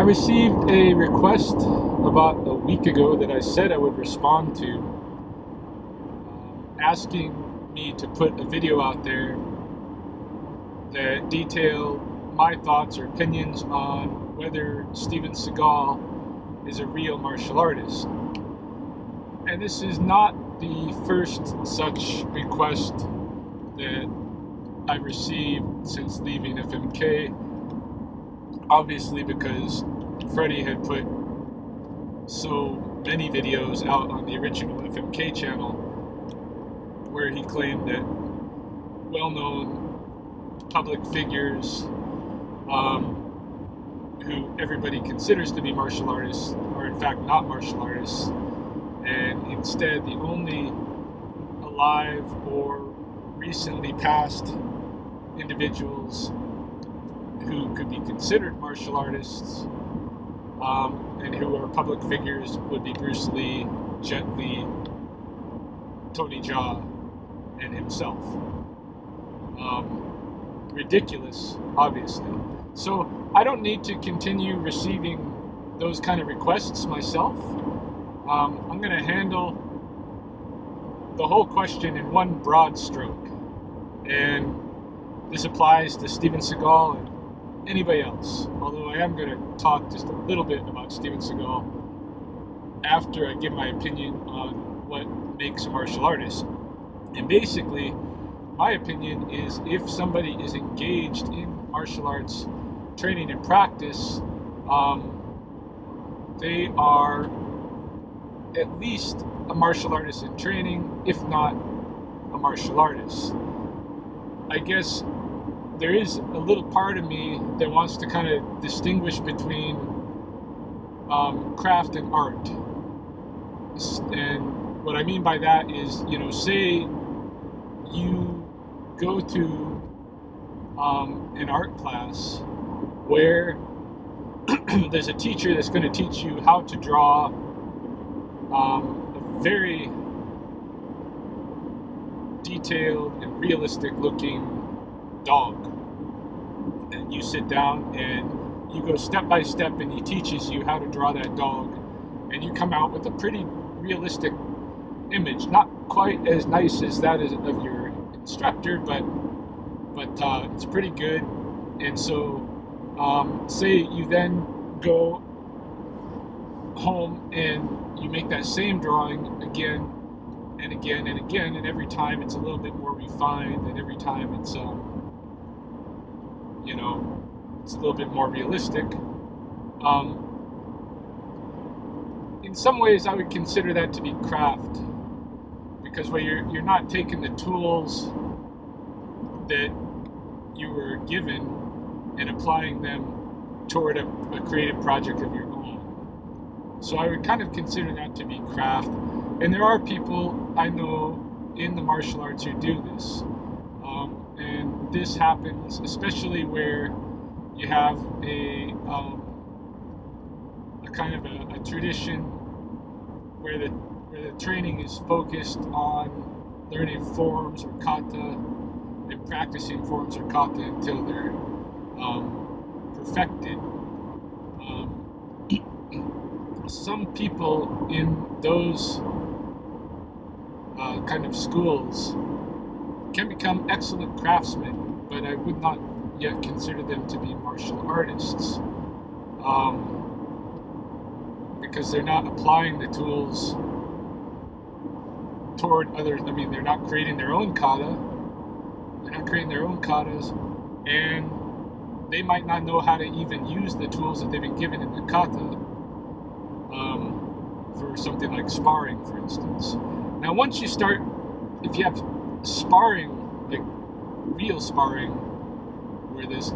received a request about a week ago that I said I would respond to, asking me to put a video out there that detailed my thoughts or opinions on whether Steven Seagal is a real martial artist. And this is not the first such request that I've received since leaving FMK. Obviously, because Freddie had put so many videos out on the original FMK channel where he claimed that well-known public figures who everybody considers to be martial artists are in fact not martial artists, and instead the only alive or recently passed individuals who could be considered martial artists and who are public figures would be Bruce Lee, Jet Li, Tony Jaa, and himself. Ridiculous, obviously. So I don't need to continue receiving those kind of requests myself. I'm going to handle the whole question in one broad stroke. And this applies to Steven Seagal and anybody else. Although I am going to talk just a little bit about Steven Seagal after I give my opinion on what makes a martial artist. And basically, my opinion is if somebody is engaged in martial arts training and practice, they are at least a martial artist in training, if not a martial artist. I guess there is a little part of me that wants to kind of distinguish between craft and art. And what I mean by that is, say you go to an art class where there's a teacher that's going to teach you how to draw a very detailed and realistic looking dog, and you sit down and you go step by step and he teaches you how to draw that dog, and you come out with a pretty realistic image, not quite as nice as that of your instructor, but it's pretty good. And so say you then go home and you make that same drawing again and again and again, and every time it's a little bit more refined, and every time it's it's a little bit more realistic. In some ways I would consider that to be craft, because where you're not taking the tools that you were given and applying them toward a creative project of your own. So I would kind of consider that to be craft. And there are people I know in the martial arts who do this. And this happens especially where you have a kind of a tradition where the training is focused on learning forms or kata and practicing forms or kata until they're perfected. Some people in those kind of schools can become excellent craftsmen, but I would not yet consider them to be martial artists, because they're not applying the tools toward others. I mean, they're not creating their own kata, they're not creating their own katas, and they might not know how to even use the tools that they've been given in the kata for something like sparring, for instance. Now, once you start, if you have sparring, like real sparring, where there's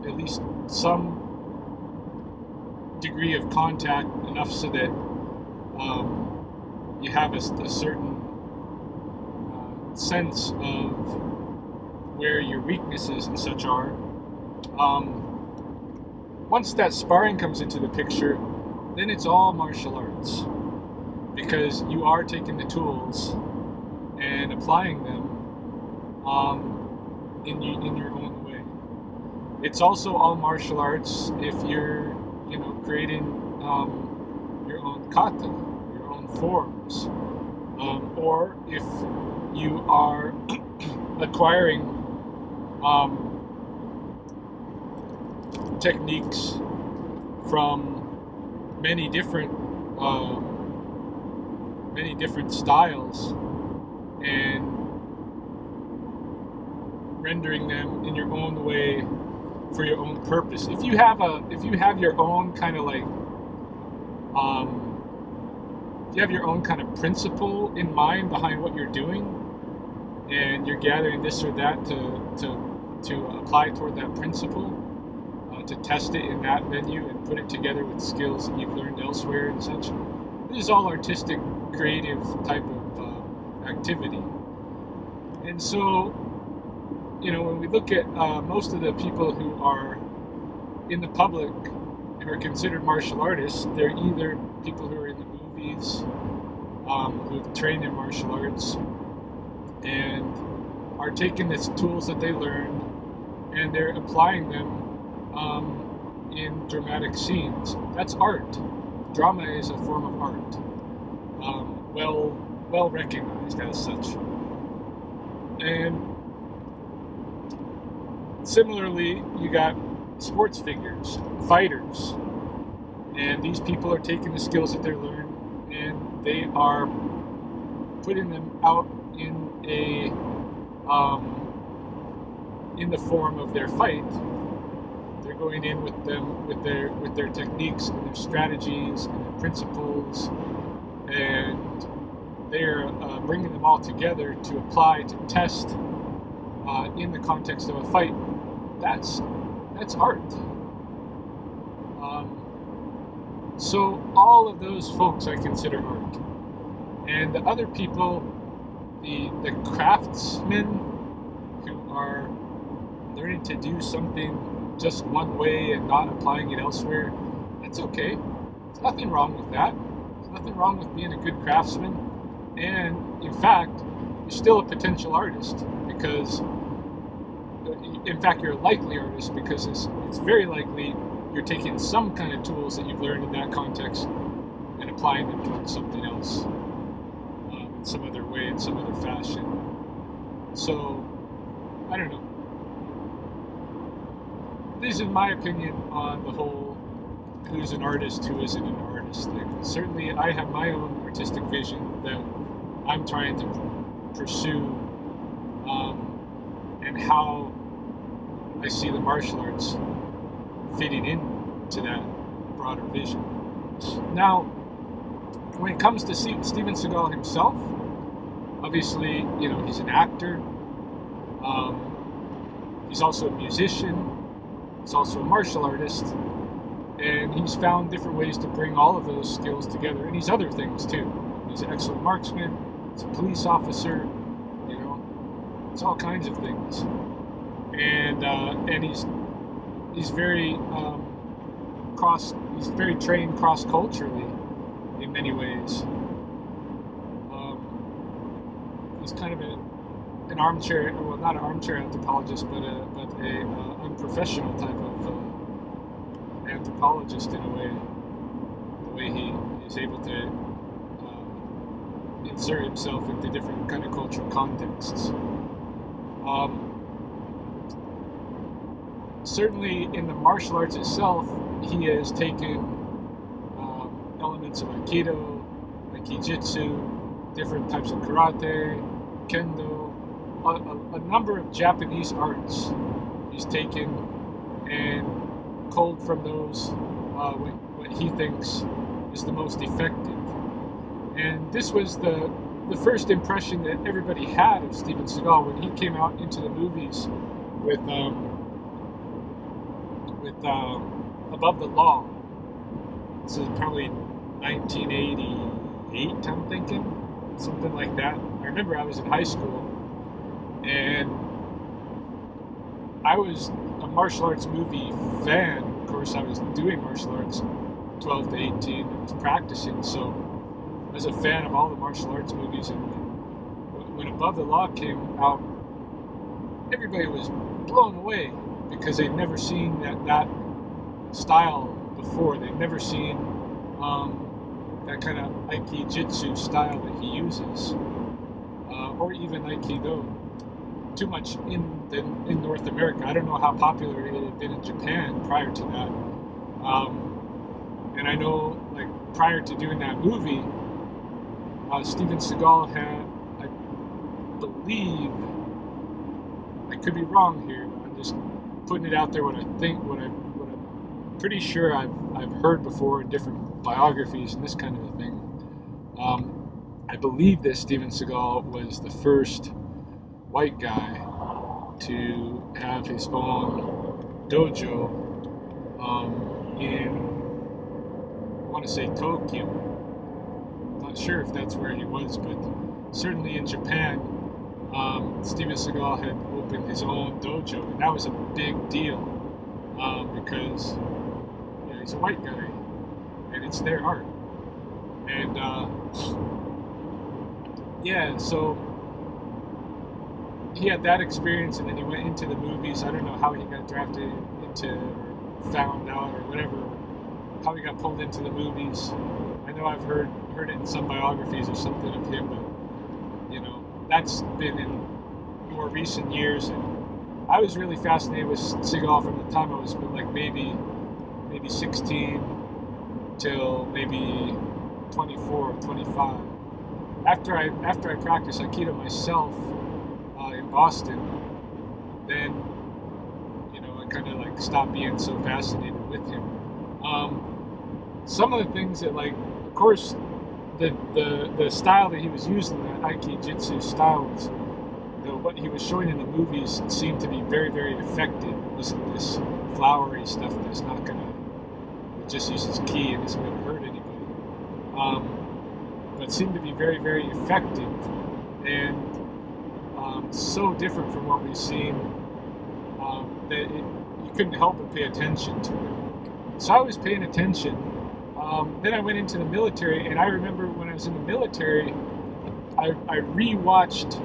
at least some degree of contact, enough so that you have a certain sense of where your weaknesses and such are. Once that sparring comes into the picture, then it's all martial arts, because you are taking the tools and applying them in your own way. It's also all martial arts if you're creating your own kata, your own forms, or if you are acquiring techniques from many different styles and rendering them in your own way for your own purpose. If you have your own kind of like if you have your own kind of principle in mind behind what you're doing, and you're gathering this or that to apply toward that principle, to test it in that venue and put it together with skills that you've learned elsewhere and such. This is all artistic, creative type of activity. And so, when we look at most of the people who are in the public who are considered martial artists, they're either people who are in the movies, who've trained in martial arts, and are taking the tools that they learned and they're applying them in dramatic scenes. That's art. Drama is a form of art, well recognized as such. And similarly, you got sports figures, fighters, and these people are taking the skills that they're learned and they are putting them out in the form of their fight. They're going in with them with their techniques and their strategies and their principles, and they're bringing them all together to apply, to test in the context of a fight. That's art. So all of those folks I consider art, and the other people, the craftsmen who are learning to do something just one way and not applying it elsewhere, that's okay. There's nothing wrong with that. There's nothing wrong with being a good craftsman. And in fact, you're still a potential artist, because in fact you're a likely artist, because it's very likely you're taking some kind of tools that you've learned in that context and applying them towards something else in some other way, in some other fashion. So, I don't know. This is my opinion on the whole who's an artist, who isn't an artist thing. Certainly, I have my own artistic vision that I'm trying to pursue, and how I see the martial arts fitting into that broader vision. Now, when it comes to Steven Seagal himself, obviously, he's an actor. He's also a musician. He's also a martial artist, and he's found different ways to bring all of those skills together. And he's other things too. He's an excellent marksman. He's a police officer. It's all kinds of things. And he's very he's very trained cross-culturally in many ways. He's kind of an armchair, well, not an armchair anthropologist, but a unprofessional type of anthropologist in a way. The way he is able to insert himself into different kind of cultural contexts. Certainly in the martial arts itself, he has taken elements of Aikido, Aikijitsu, different types of karate, kendo, a number of Japanese arts he's taken and culled from those what he thinks is the most effective. And this was the first impression that everybody had of Steven Seagal when he came out into the movies with Above the Law. This is probably 1988, I'm thinking, something like that. I remember I was in high school, and I was a martial arts movie fan. Of course, I was doing martial arts 12 to 18. I was practicing, so I was a fan of all the martial arts movies. And when Above the Law came out, everybody was blown away, because they'd never seen that style before. They've never seen that kind of Aikijitsu style that he uses, or even Aikido, too much in North America. I don't know how popular it had been in Japan prior to that. And I know, like, prior to doing that movie, Steven Seagal had, I believe, I could be wrong here, but I'm just putting it out there what I'm pretty sure I've heard before in different biographies and this kind of a thing. I believe that Steven Seagal was the first white guy to have his own dojo in, I want to say, Tokyo. I'm not sure if that's where he was, but certainly in Japan, Steven Seagal had opened his own dojo, and that was a big deal because he's a white guy, and it's their art. And so he had that experience, and then he went into the movies. I don't know how he got drafted into, or found out, or whatever, how he got pulled into the movies. I know I've heard it in some biographies or something of him, but that's been in more recent years. And I was really fascinated with Seagal from the time I was like maybe 16 till maybe 24 or 25. After I practiced Aikido myself in Boston, then I kind of like stopped being so fascinated with him. Some of the things that, like, of course, the style that he was using, the Aikijitsu style, was, what he was showing in the movies seemed to be very, very effective. It wasn't this flowery stuff that's not gonna, it just uses ki and isn't gonna hurt anybody. But seemed to be very, very effective, and so different from what we've seen that you couldn't help but pay attention to it. So I was paying attention. Then I went into the military, and I remember when I was in the military, I rewatched,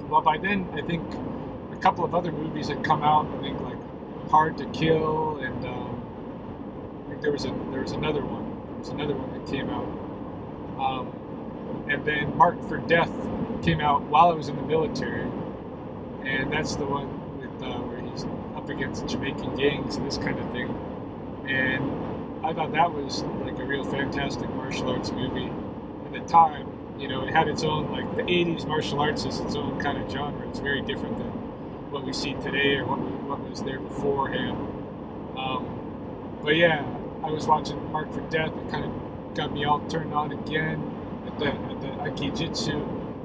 well, by then I think a couple of other movies had come out. I think like Hard to Kill, and I think there was another one. There was another one that came out. And then Marked for Death came out while I was in the military, and that's the one with where he's up against Jamaican gangs and this kind of thing. And I thought that was like a real fantastic martial arts movie. At the time, it had its own, like, the 80s martial arts is its own kind of genre. It's very different than what we see today or what was there beforehand. But yeah, I was watching Marked for Death. It kind of got me all turned on again at the Aikijitsu,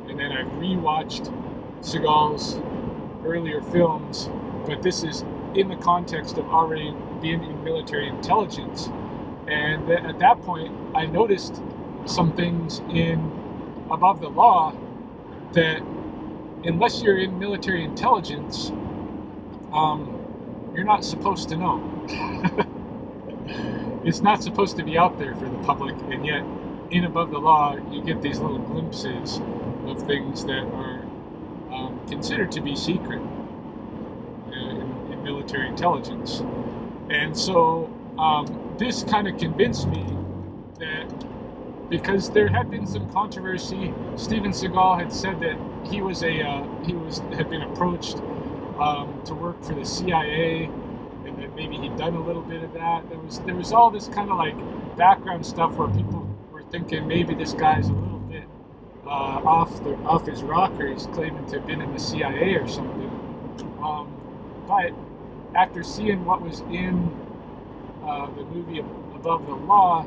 and then I rewatched Seagal's earlier films, but this is in the context of already being in military intelligence. And at that point, I noticed some things in Above the Law that, unless you're in military intelligence, you're not supposed to know. It's not supposed to be out there for the public, and yet in Above the Law, you get these little glimpses of things that are considered to be secret in military intelligence. And so this kind of convinced me that, because there had been some controversy, Steven Seagal had said that he had been approached to work for the CIA, and that maybe he'd done a little bit of that. There was all this kind of like background stuff where people were thinking maybe this guy's a little bit off his rocker. He's claiming to have been in the CIA or something. But after seeing what was in the movie Above the Law,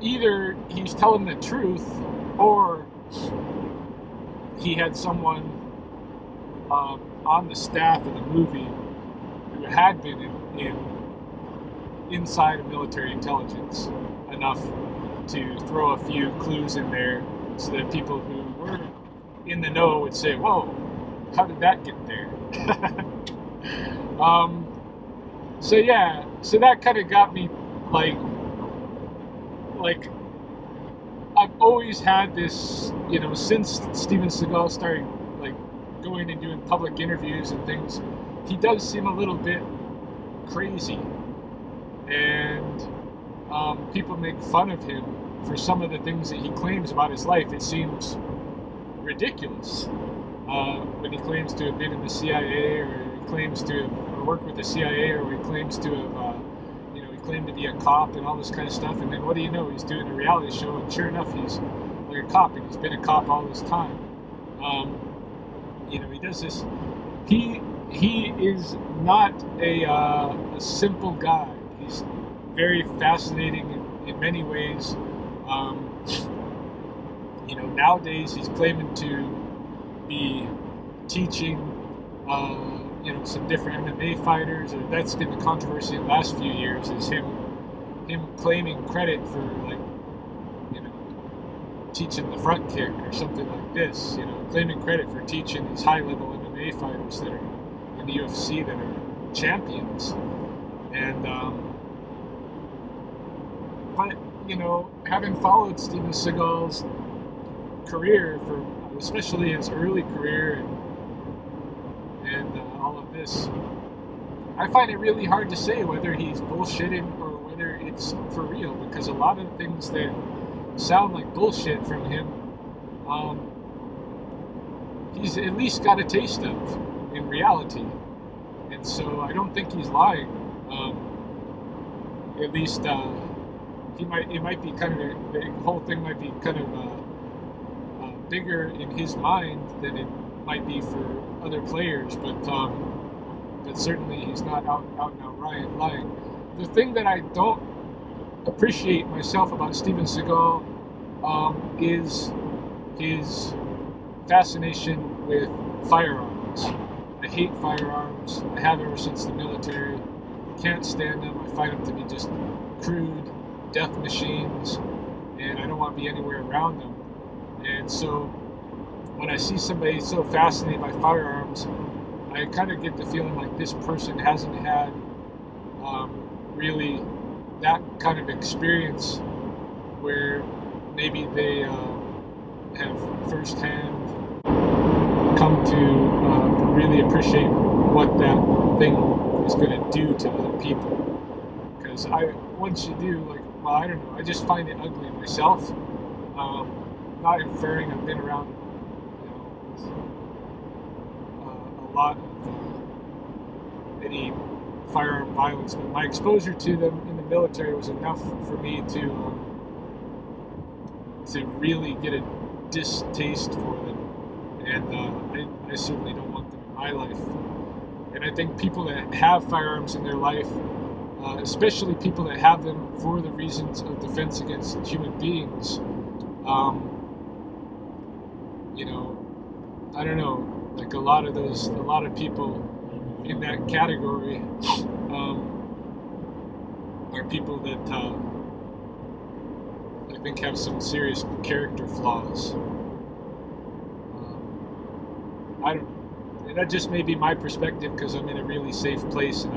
either he's telling the truth, or he had someone on the staff of the movie who had been inside of military intelligence enough to throw a few clues in there, so that people who were in the know would say, "Whoa, how did that get there?" So that kind of got me like I've always had this, since Steven Seagal started like going and doing public interviews and things, he does seem a little bit crazy, and people make fun of him for some of the things that he claims about his life. It seems ridiculous when he claims to have been in the CIA, or he claims to have worked with the CIA, or he claims to have, he claimed to be a cop and all this kind of stuff. And then what do you know? He's doing a reality show, and sure enough, he's like a cop, and he's been a cop all this time. He does this. He is not a simple guy. He's very fascinating in many ways. Nowadays he's claiming to be teaching, some different MMA fighters, or that's been the controversy in the last few years, is him claiming credit for, like, teaching the front kick or something like this, claiming credit for teaching these high-level MMA fighters that are in the UFC that are champions. And, but, having followed Steven Seagal's career, especially his early career and all of this, I find it really hard to say whether he's bullshitting or whether it's for real, because a lot of things that sound like bullshit from him, he's at least got a taste of in reality, and so I don't think he's lying. At least it might be kind of the whole thing might be kind of bigger in his mind than it might be for other players, but certainly he's not out and out lying. The thing that I don't appreciate myself about Steven Seagal is his fascination with firearms. I hate firearms. I have ever since the military. Can't stand them. I find them to be just crude death machines, and I don't want to be anywhere around them. And so when I see somebody so fascinated by firearms, I kind of get the feeling like this person hasn't had really that kind of experience where maybe they have firsthand come to really appreciate what that thing is going to do to other people. Because once you do, I don't know, I just find it ugly myself. Not inferring I've been around, a lot of any firearm violence, but my exposure to them in the military was enough for me to really get a distaste for them, and I certainly don't want them in my life. And I think people that have firearms in their life, especially people that have them for the reasons of defense against human beings, I don't know, like a lot of people in that category are people that I think have some serious character flaws. I don't know. That just may be my perspective because I'm in a really safe place and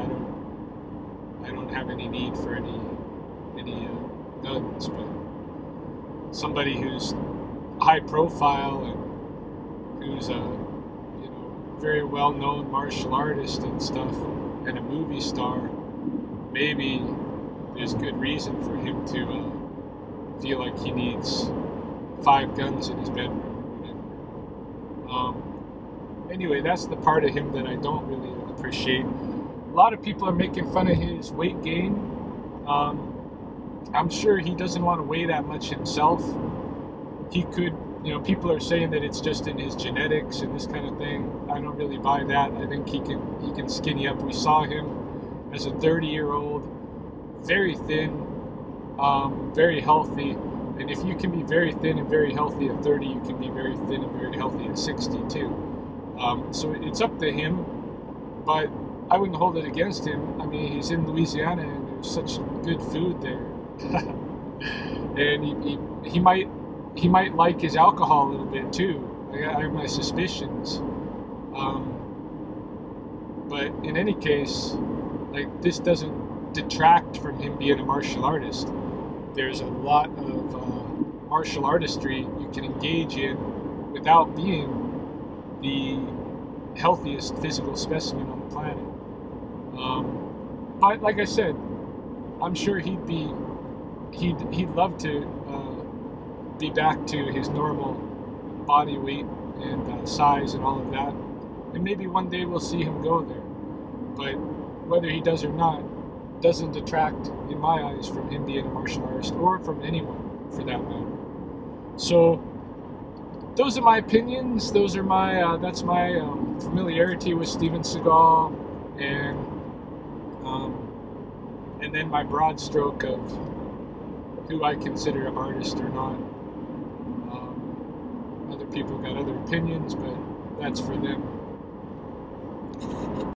I don't have any need for any guns. But somebody who's high profile and who's a very well-known martial artist and stuff, and a movie star, maybe there's good reason for him to feel like he needs 5 guns in his bedroom or whatever. Anyway, that's the part of him that I don't really appreciate. A lot of people are making fun of his weight gain. I'm sure he doesn't want to weigh that much himself. He could, people are saying that it's just in his genetics and this kind of thing. I don't really buy that. I think he can skinny up. We saw him as a 30-year-old, very thin, very healthy. And if you can be very thin and very healthy at 30, you can be very thin and very healthy at 60 too. So it's up to him, but I wouldn't hold it against him. I mean, he's in Louisiana and there's such good food there. And he might like his alcohol a little bit too. I have my suspicions. But in any case, this doesn't detract from him being a martial artist. There's a lot of martial artistry you can engage in without being the healthiest physical specimen on the planet. But like I said, I'm sure he'd love to be back to his normal body weight and size and all of that. And maybe one day we'll see him go there. But whether he does or not doesn't detract, in my eyes, from him being a martial artist, or from anyone for that matter. So those are my opinions. Those are that's my familiarity with Steven Seagal, and then my broad stroke of who I consider an artist or not. Other people got other opinions, but that's for them.